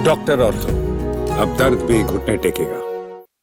Doctor ortho, अब दर्द भी घुटने टेकेगा।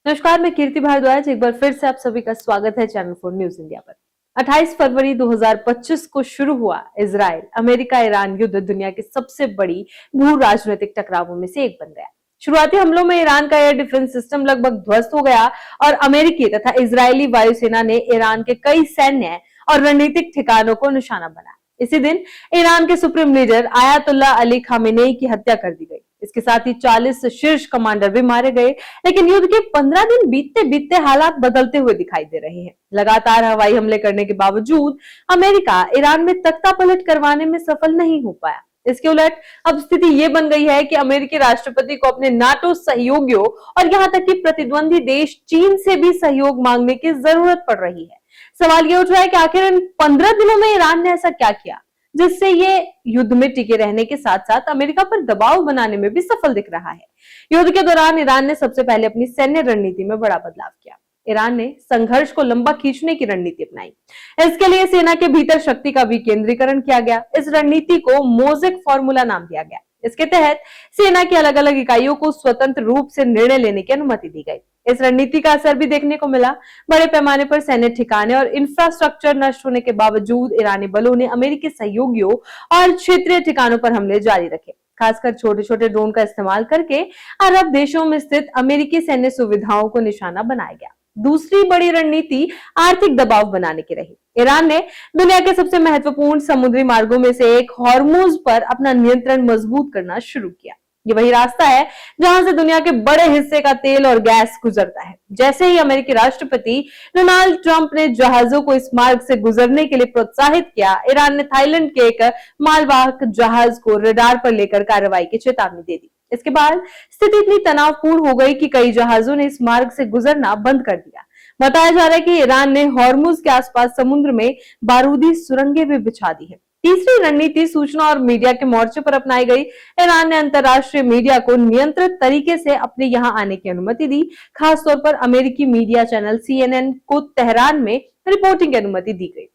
नमस्कार, मैं कीर्ति भारद्वाज एक बार फिर से आप सभी का स्वागत है चैनल 4 न्यूज इंडिया पर। 28 फरवरी 2025 को शुरू हुआ इजराइल अमेरिका ईरान युद्ध दुनिया की सबसे बड़ी भू राजनीतिक टकरावों में से एक बन गया। शुरुआती हमलों में ईरान का एयर डिफेंस सिस्टम लगभग ध्वस्त हो गया और अमेरिकी तथा इजरायली वायुसेना ने ईरान के कई सैन्य और रणनीतिक ठिकानों को निशाना बनाया। इसी दिन ईरान के supreme leader ayatollah Ali Khamenei की हत्या कर दी गई। इसके साथ ही 40 शीर्ष कमांडर भी मारे गए। लेकिन युद्ध के 15 दिन बीतते बीतते हालात बदलते हुए दिखाई दे रहे हैं। लगातार हवाई हमले करने के बावजूद अमेरिका ईरान में तख्तापलट करवाने में सफल नहीं हो पाया। इसके उलट अब स्थिति ये बन गई है कि अमेरिकी राष्ट्रपति को अपने नाटो सहयोगियों और यहाँ तक कि प्रतिद्वंदी देश चीन से भी सहयोग मांगने की जरूरत पड़ रही है। सवाल ये उठ रहा है कि आखिर इन 15 दिनों में ईरान ने ऐसा क्या किया जिससे ये युद्ध में टिके रहने के साथ साथ अमेरिका पर दबाव बनाने में भी सफल दिख रहा है। युद्ध के दौरान ईरान ने सबसे पहले अपनी सैन्य रणनीति में बड़ा बदलाव किया। ईरान ने संघर्ष को लंबा खींचने की रणनीति अपनाई। इसके लिए सेना के भीतर शक्ति का विकेंद्रीकरण किया गया। इस रणनीति को मोज़ेक फॉर्मूला नाम दिया गया। इसके तहत सेना की अलग अलग इकाइयों को स्वतंत्र रूप से निर्णय लेने की अनुमति दी गई। इस रणनीति का असर भी देखने को मिला। बड़े पैमाने पर सैन्य ठिकाने और इंफ्रास्ट्रक्चर नष्ट होने के बावजूद ईरानी बलों ने अमेरिकी सहयोगियों और क्षेत्रीय ठिकानों पर हमले जारी रखे। खासकर छोटे छोटे ड्रोन का इस्तेमाल करके अरब देशों में स्थित अमेरिकी सैन्य सुविधाओं को निशाना बनाया गया। दूसरी बड़ी रणनीति आर्थिक दबाव बनाने की रही। ईरान ने दुनिया के सबसे महत्वपूर्ण समुद्री मार्गों में से एक हॉर्मुज पर अपना नियंत्रण मजबूत करना शुरू किया। ये वही रास्ता है जहां से दुनिया के बड़े हिस्से का तेल और गैस गुजरता है। जैसे ही अमेरिकी राष्ट्रपति डोनाल्ड ट्रंप ने जहाजों को इस मार्ग से गुजरने के लिए प्रोत्साहित किया, ईरान ने थाईलैंड के एक मालवाहक जहाज को रडार पर लेकर कार्रवाई की चेतावनी दे दी। इसके बाद स्थिति इतनी तनावपूर्ण हो गई कि कई जहाजों ने इस मार्ग से गुजरना बंद कर दिया। बताया जा रहा है कि ईरान ने हॉर्मुज के आसपास समुद्र में बारूदी सुरंगें भी बिछा दी है। तीसरी रणनीति सूचना और मीडिया के मोर्चे पर अपनाई गई। ईरान ने अंतरराष्ट्रीय मीडिया को नियंत्रित तरीके से अपने यहाँ आने की अनुमति दी। खासतौर पर अमेरिकी मीडिया चैनल CNN को तेहरान में रिपोर्टिंग की अनुमति दी गई।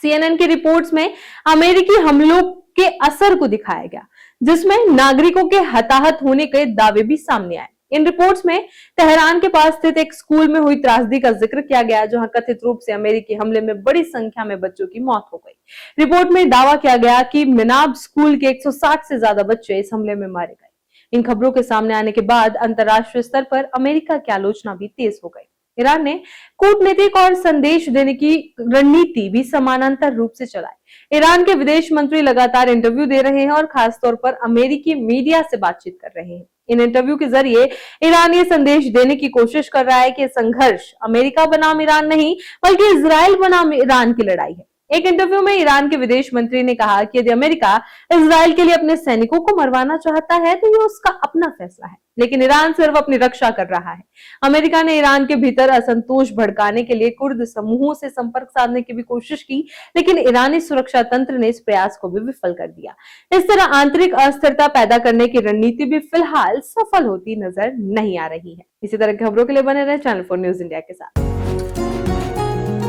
CNN की रिपोर्ट्स में अमेरिकी हमलों के असर को दिखाया गया, जिसमें नागरिकों के हताहत होने के दावे भी सामने आए। इन रिपोर्ट्स में तेहरान के पास स्थित एक स्कूल में हुई त्रासदी का जिक्र किया गया, जहां कथित रूप से अमेरिकी हमले में बड़ी संख्या में बच्चों की मौत हो गई। रिपोर्ट में दावा किया गया कि मिनाब स्कूल के 160 से ज्यादा बच्चे इस हमले में मारे गए। इन खबरों के सामने आने के बाद अंतर्राष्ट्रीय स्तर पर अमेरिका की आलोचना भी तेज हो गई। ईरान ने कूटनीतिक और संदेश देने की रणनीति भी समानांतर रूप से चलाई। ईरान के विदेश मंत्री लगातार इंटरव्यू दे रहे हैं और खासतौर पर अमेरिकी मीडिया से बातचीत कर रहे हैं। इन इंटरव्यू के जरिए ईरान ये संदेश देने की कोशिश कर रहा है कि संघर्ष अमेरिका बनाम ईरान नहीं बल्कि इजराइल बनाम ईरान की लड़ाई है। एक इंटरव्यू में ईरान के विदेश मंत्री ने कहा कि यदि अमेरिका इजराइल के लिए अपने सैनिकों को मरवाना चाहता है तो ये उसका अपना फैसला है, लेकिन ईरान सिर्फ अपनी रक्षा कर रहा है। अमेरिका ने ईरान के भीतर असंतोष भड़काने के लिए कुर्द समूहों से संपर्क साधने की भी कोशिश की, लेकिन ईरानी सुरक्षा तंत्र ने इस प्रयास को भी विफल कर दिया। इस तरह आंतरिक अस्थिरता पैदा करने की रणनीति भी फिलहाल सफल होती नजर नहीं आ रही है। इसी तरह की खबरों के लिए बने रहे चैनल 4 न्यूज इंडिया के साथ।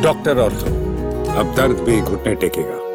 डॉक्टर ऑर्थो, अब दर्द भी घुटने टेकेगा।